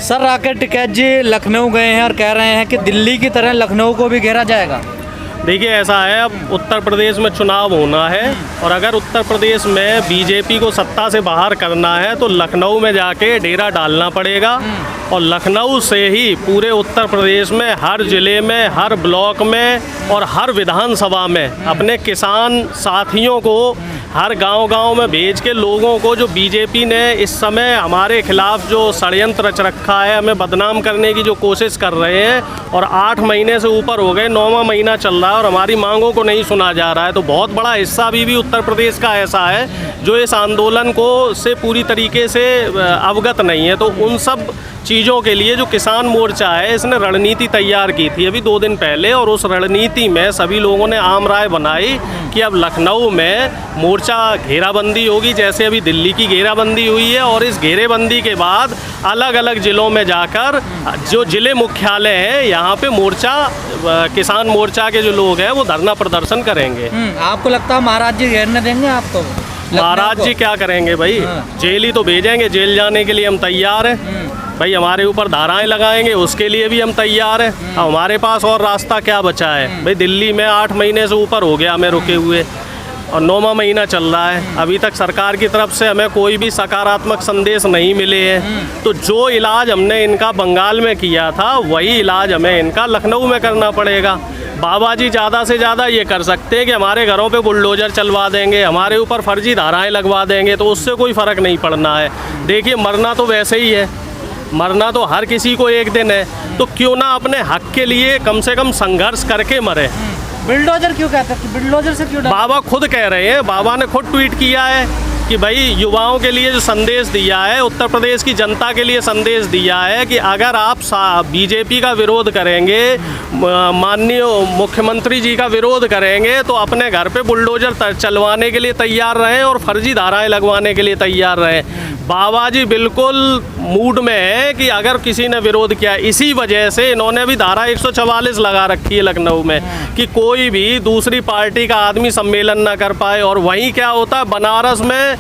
Sir Rakesh Tikait जी लखनऊ गए हैं और कह रहे हैं कि दिल्ली की तरह लखनऊ को भी घेरा जाएगा। देखिए ऐसा है, अब उत्तर प्रदेश में चुनाव होना है और अगर उत्तर प्रदेश में बीजेपी को सत्ता से बाहर करना है तो लखनऊ में जाके डेरा डालना पड़ेगा और लखनऊ से ही पूरे उत्तर प्रदेश में हर ज़िले में, हर ब्लॉक में और हर विधानसभा में अपने किसान साथियों को हर गांव-गांव में भेज के लोगों को, जो बीजेपी ने इस समय हमारे खिलाफ जो षड्यंत्र रच रखा है, हमें बदनाम करने की जो कोशिश कर रहे हैं और 8 महीने से ऊपर हो गए, 9वां महीना चल रहा है और हमारी मांगों को नहीं सुना जा रहा है। तो बहुत बड़ा हिस्सा अभी भी उत्तर प्रदेश का ऐसा है जो इस आंदोलन को से पूरी तरीके से अवगत नहीं है। तो उन सब चीज़ों के लिए जो किसान मोर्चा है, इसने रणनीति तैयार की थी अभी 2 दिन पहले और उस रणनीति में सभी लोगों ने आम राय बनाई कि अब लखनऊ में मोर्चा घेराबंदी होगी, जैसे अभी दिल्ली की घेराबंदी हुई है और इस घेरेबंदी के बाद अलग अलग ज़िलों में जाकर जो ज़िले मुख्यालय हैं यहाँ पे मोर्चा, किसान मोर्चा के जो लोग हैं वो धरना प्रदर्शन करेंगे। आपको लगता है महाराज जी घेरने देंगे आपको? महाराज जी क्या करेंगे भाई, जेल ही तो भेजेंगे, जेल जाने के लिए हम तैयार हैं भाई। हमारे ऊपर धाराएं लगाएंगे उसके लिए भी हम तैयार हैं। अब हमारे पास और रास्ता क्या बचा है भाई। दिल्ली में 8 महीने से ऊपर हो गया हमें रुके हुए और 9वां महीना चल रहा है, अभी तक सरकार की तरफ से हमें कोई भी सकारात्मक संदेश नहीं मिले हैं। तो जो इलाज हमने इनका बंगाल में किया था वही इलाज हमें इनका लखनऊ में करना पड़ेगा। बाबा जी ज़्यादा से ज़्यादा ये कर सकते हैं कि हमारे घरों पे बुलडोज़र चलवा देंगे, हमारे ऊपर फर्जी धाराएं लगवा देंगे, तो उससे कोई फ़र्क नहीं पड़ना है। देखिए मरना तो वैसे ही है, मरना तो हर किसी को एक दिन है, तो क्यों ना अपने हक के लिए कम से कम संघर्ष करके मरे। बुलडोजर क्यों कहते हैं, बुलडोजर से क्यों? बाबा खुद कह रहे हैं, बाबा ने खुद ट्वीट किया है कि भाई युवाओं के लिए जो संदेश दिया है, उत्तर प्रदेश की जनता के लिए संदेश दिया है कि अगर आप बीजेपी का विरोध करेंगे, माननीय मुख्यमंत्री जी का विरोध करेंगे तो अपने घर पे बुलडोजर चलवाने के लिए तैयार रहें और फर्जी धाराएं लगवाने के लिए तैयार रहें। बाबा जी बिल्कुल मूड में है कि अगर किसी ने विरोध किया, इसी वजह से इन्होंने भी धारा 144 लगा रखी है लखनऊ में कि कोई भी दूसरी पार्टी का आदमी सम्मेलन ना कर पाए। और वहीं क्या होता है, बनारस में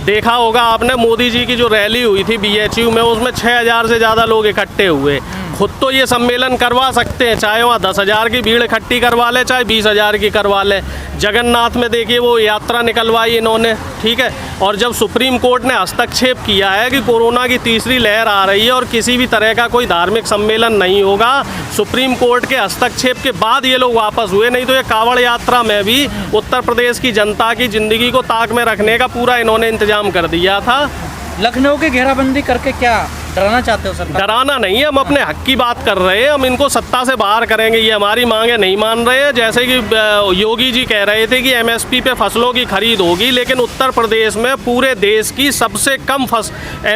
देखा होगा आपने, मोदी जी की जो रैली हुई थी BHU में, उसमें 6000 से ज़्यादा लोग इकट्ठे हुए। खुद तो ये सम्मेलन करवा सकते हैं, चाहे वहाँ 10,000 की भीड़ इकट्ठी करवा ले, चाहे 20,000 की करवा ले। जगन्नाथ में देखिए वो यात्रा निकलवाई इन्होंने, ठीक है। और जब सुप्रीम कोर्ट ने हस्तक्षेप किया है कि कोरोना की तीसरी लहर आ रही है और किसी भी तरह का कोई धार्मिक सम्मेलन नहीं होगा, सुप्रीम कोर्ट के हस्तक्षेप के बाद ये लोग वापस हुए। नहीं तो ये कांवड़ यात्रा में भी उत्तर प्रदेश की जनता की ज़िंदगी को ताक में रखने का पूरा इन्होंने इंतजाम कर दिया था। लखनऊ की घेराबंदी करके क्या डराना चाहते हो सरकार? डराना नहीं है, हम अपने हक की बात कर रहे हैं। हम इनको सत्ता से बाहर करेंगे, ये हमारी मांगे नहीं मान रहे हैं। जैसे कि योगी जी कह रहे थे कि MSP पे फसलों की खरीद होगी, लेकिन उत्तर प्रदेश में पूरे देश की सबसे कम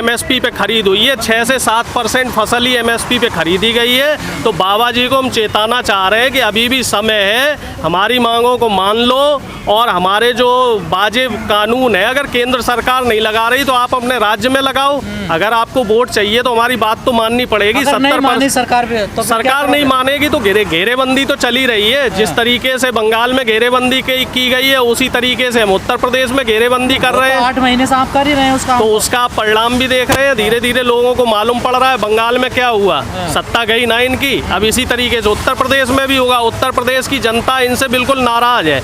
MSP पे खरीद हुई है। 6 से 7% फसल ही MSP पे खरीदी गई है। तो बाबा जी को हम चेताना चाह रहे हैं कि अभी भी समय है, हमारी मांगों को मान लो और हमारे जो वाजिब कानून है, अगर केंद्र सरकार नहीं लगा रही तो आप अपने राज्य में लगाओ। अगर आपको वोट चाहिए तो हमारी बात तो माननी पड़ेगी। 70% सरकार भी तो सरकार नहीं मानेगी तो घेरेबंदी तो चली रही है। जिस तरीके से बंगाल में घेरेबंदी की गई है उसी तरीके से हम उत्तर प्रदेश में घेरेबंदी कर रहे हैं। 8 महीने से आप कर ही रहे हैं उसका, तो उसका परिणाम भी देख रहे हैं। धीरे धीरे लोगों को मालूम पड़ रहा है बंगाल में क्या हुआ, सत्ता गई ना इनकी। अब इसी तरीके से उत्तर प्रदेश में भी होगा। उत्तर प्रदेश की जनता इनसे बिल्कुल नाराज है।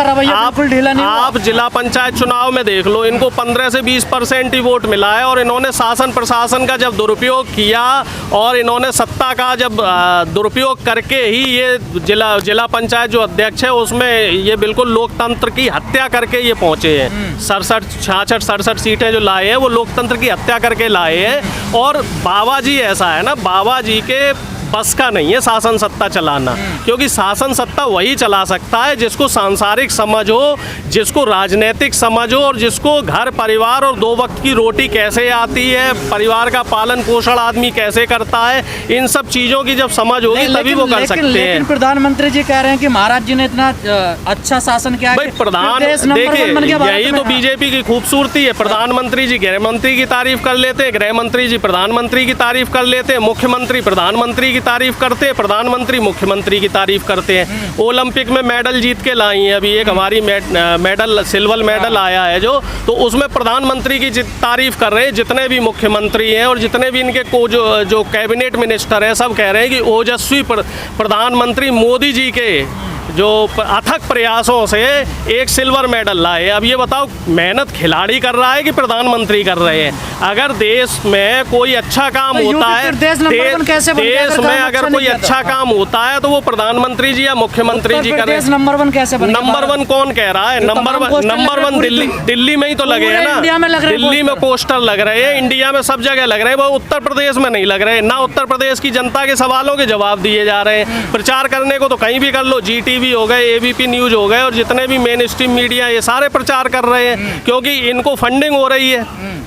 आप जिला पंचायत चुनाव में देख लो, इनको 15 से 20% ही वोट मिला है और इन्होंने शासन प्रशासन का जब दुरुपयोग किया और इन्होंने सत्ता का जब दुरुपयोग करके ही ये जिला पंचायत जो अध्यक्ष है उसमें ये बिल्कुल लोकतंत्र की हत्या करके ये पहुंचे हैं। 66 सीटें जो लाए हैं वो लोकतंत्र की हत्या करके लाए हैं। और बाबा जी ऐसा है ना, बाबा जी के बस का नहीं है शासन सत्ता चलाना, क्योंकि शासन सत्ता वही चला सकता है जिसको सांसारिक समझ हो, जिसको राजनीतिक समझ हो और जिसको घर परिवार और 2 वक्त की रोटी कैसे आती है, परिवार का पालन पोषण आदमी कैसे करता है, इन सब चीज़ों की जब समझ होगी तभी वो कर सकते हैं। प्रधानमंत्री जी कह रहे हैं कि महाराज जी ने इतना अच्छा शासन किया। भाई देखिए यही तो बीजेपी की खूबसूरती है। प्रधानमंत्री जी गृह मंत्री की तारीफ कर लेते हैं, गृह मंत्री जी प्रधानमंत्री की तारीफ कर लेते हैं, मुख्यमंत्री प्रधानमंत्री की तारीफ करते हैं, प्रधानमंत्री मुख्यमंत्री की तारीफ करते हैं। ओलंपिक में मेडल जीत के लाई हैं, अभी एक हमारी मेडल सिल्वर मेडल आया है जो, तो उसमें प्रधानमंत्री की तारीफ कर रहे हैं जितने भी मुख्यमंत्री हैं, और जितने भी इनके को जो कैबिनेट मिनिस्टर हैं, सब कह रहे हैं कि ओजस्वी प्रधानमंत्री मोदी जी के जो अथक प्रयासों से एक सिल्वर मेडल लाए। अब ये बताओ, मेहनत खिलाड़ी कर रहा है कि प्रधानमंत्री कर रहे हैं? अगर देश में कोई अच्छा काम होता है, देश में अगर कोई अच्छा काम होता है तो वो प्रधानमंत्री जी या मुख्यमंत्री जी कर रहे हैं। नंबर 1 कैसे बनेगा? नंबर 1 कौन कह रहा है? नंबर 1 दिल्ली में ही तो लगे हैं ना, दिल्ली में पोस्टर लग रहे हैं, इंडिया में सब जगह लग रहे हैं, वो उत्तर प्रदेश में नहीं लग रहे हैं ना। उत्तर प्रदेश की जनता के सवालों के जवाब दिए जा रहे हैं। प्रचार करने को तो कहीं भी कर लो, GTV हो गए, ABP न्यूज हो गए, और जितने भी मेन स्ट्रीम मीडिया, ये सारे प्रचार कर रहे हैं, क्योंकि इनको फंडिंग हो रही है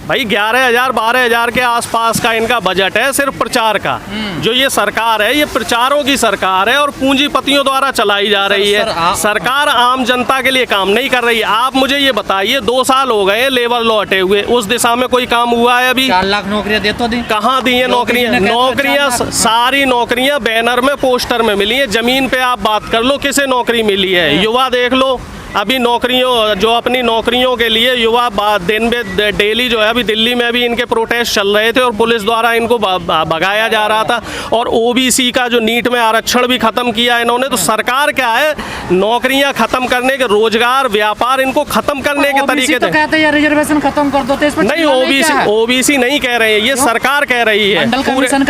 भाई। 11,000-12,000 के आसपास का इनका बजट है सिर्फ प्रचार का। जो ये सरकार है, ये प्रचारों की सरकार है और पूंजीपतियों द्वारा चलाई जा रही है। सरकार आम जनता के लिए काम नहीं कर रही है। आप मुझे ये बताइए, 2 साल हो गए लेबर लॉ हटे हुए, उस दिशा में कोई काम हुआ है? अभी 4 लाख नौकरियां दे तो दी, कहाँ दी है नौकरियां? सारी नौकरियां बैनर में, पोस्टर में मिली है। जमीन पे आप बात कर लो, किसे नौकरी मिली है? युवा देख लो, अभी नौकरियों, जो अपनी नौकरियों के लिए युवा दिन में डेली जो है, अभी दिल्ली में भी इनके प्रोटेस्ट चल रहे थे और पुलिस द्वारा इनको भगाया जा रहा था। और OBC का जो नीट में आरक्षण भी खत्म किया इन्होंने। तो सरकार क्या है, नौकरियां खत्म करने के, रोजगार व्यापार इनको खत्म करने के तरीके तो कहते हैं रिजर्वेशन खत्म कर दो, तो इसमें नहीं, OBC नहीं कह रहे हैं, ये सरकार कह रही है।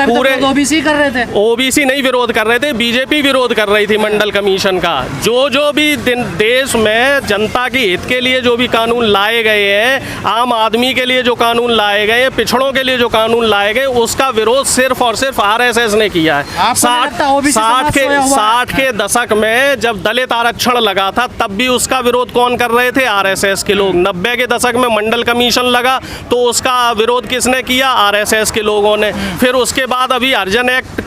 पूरे OBC कर रहे थे, OBC नहीं विरोध कर रहे थे, BJP विरोध कर रही थी मंडल कमीशन का। जो भी देश में जनता के हित के लिए जो भी कानून लाए गए हैं, आम आदमी के लिए जो कानून लाए गए, पिछड़ों के लिए जो कानून लाए गए, उसका विरोध सिर्फ और सिर्फ RSS ने किया है। 60 के दशक में जब दलित आरक्षण लगा था, तब भी उसका विरोध कौन कर रहे थे? RSS के लोग। 90 के दशक में मंडल कमीशन लगा, तो उसका विरोध किसने किया? RSS के लोगों ने। फिर उसके बाद अभी हरिजन एक्ट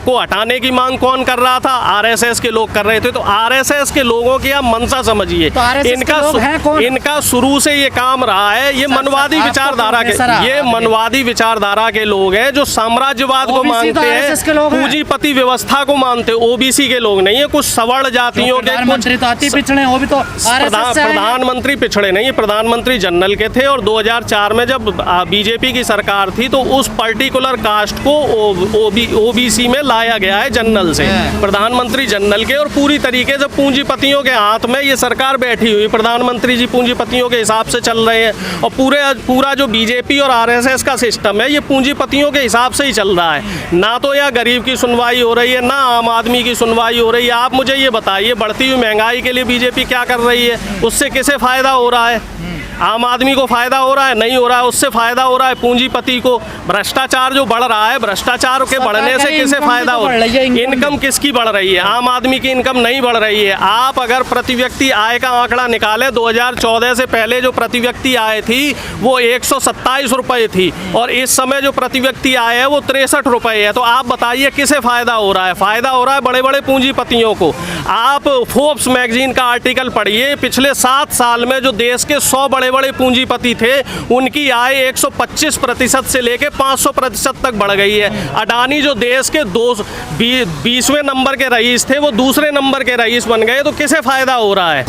को हटाने की मांग कौन कर रहा था? RSS के लोग कर रहे थे। तो RSS के लोगों की आप मंशा समझिए, इनका शुरू से ये काम रहा है। ये मनवादी विचारधारा के, ये मनवादी विचारधारा के लोग हैं जो साम्राज्यवाद को मानते हैं, पूंजीपति व्यवस्था को मानते हैं। OBC के लोग नहीं है, कुछ सवर्ण जातियों के, प्रधानमंत्री पिछड़े नहीं है, प्रधानमंत्री जनरल के थे। और 2004 में जब BJP की सरकार थी, तो उस पर्टिकुलर कास्ट को OBC में लाया गया है जनरल से, प्रधानमंत्री जनरल के। और पूरी तरीके से पूंजीपतियों के हाथ में ये सरकार बैठी हुई, प्रधानमंत्री जी पूंजीपतियों के हिसाब से चल रहे हैं। और पूरा जो BJP और RSS का सिस्टम है, ये पूंजीपतियों के हिसाब से ही चल रहा है। ना तो या गरीब की सुनवाई हो रही है, ना आम आदमी की सुनवाई हो रही है। आप मुझे ये बताइए, बढ़ती हुई महंगाई के लिए BJP क्या कर रही है? उससे किसे फायदा हो रहा है? आम आदमी को फायदा हो रहा है? नहीं हो रहा है। उससे फायदा हो रहा है पूंजीपति को। भ्रष्टाचार जो बढ़ रहा है, भ्रष्टाचार के बढ़ने से किसे फायदा हो रहा है? इनकम किसकी बढ़ रही है? आम आदमी की इनकम नहीं बढ़ रही है। आप अगर प्रति व्यक्ति आय का आंकड़ा निकाले, 2014 से पहले जो प्रति व्यक्ति आय थी वो 127 रुपये थी, और इस समय जो प्रति व्यक्ति आय है वो 63 रुपये है। तो आप बताइए किसे फायदा हो रहा है? फायदा हो रहा है बड़े बड़े पूंजीपतियों को। आप फोर्ब्स मैगजीन का आर्टिकल पढ़िए, पिछले 7 साल में जो देश के 100 बड़े बड़े पूंजीपति थे, उनकी आय 125% से लेके 500% तक बढ़ गई है। अडानी जो देश के 20वें नंबर के रईस थे, वो दूसरे नंबर के रईस बन गए। तो किसे फायदा हो रहा है?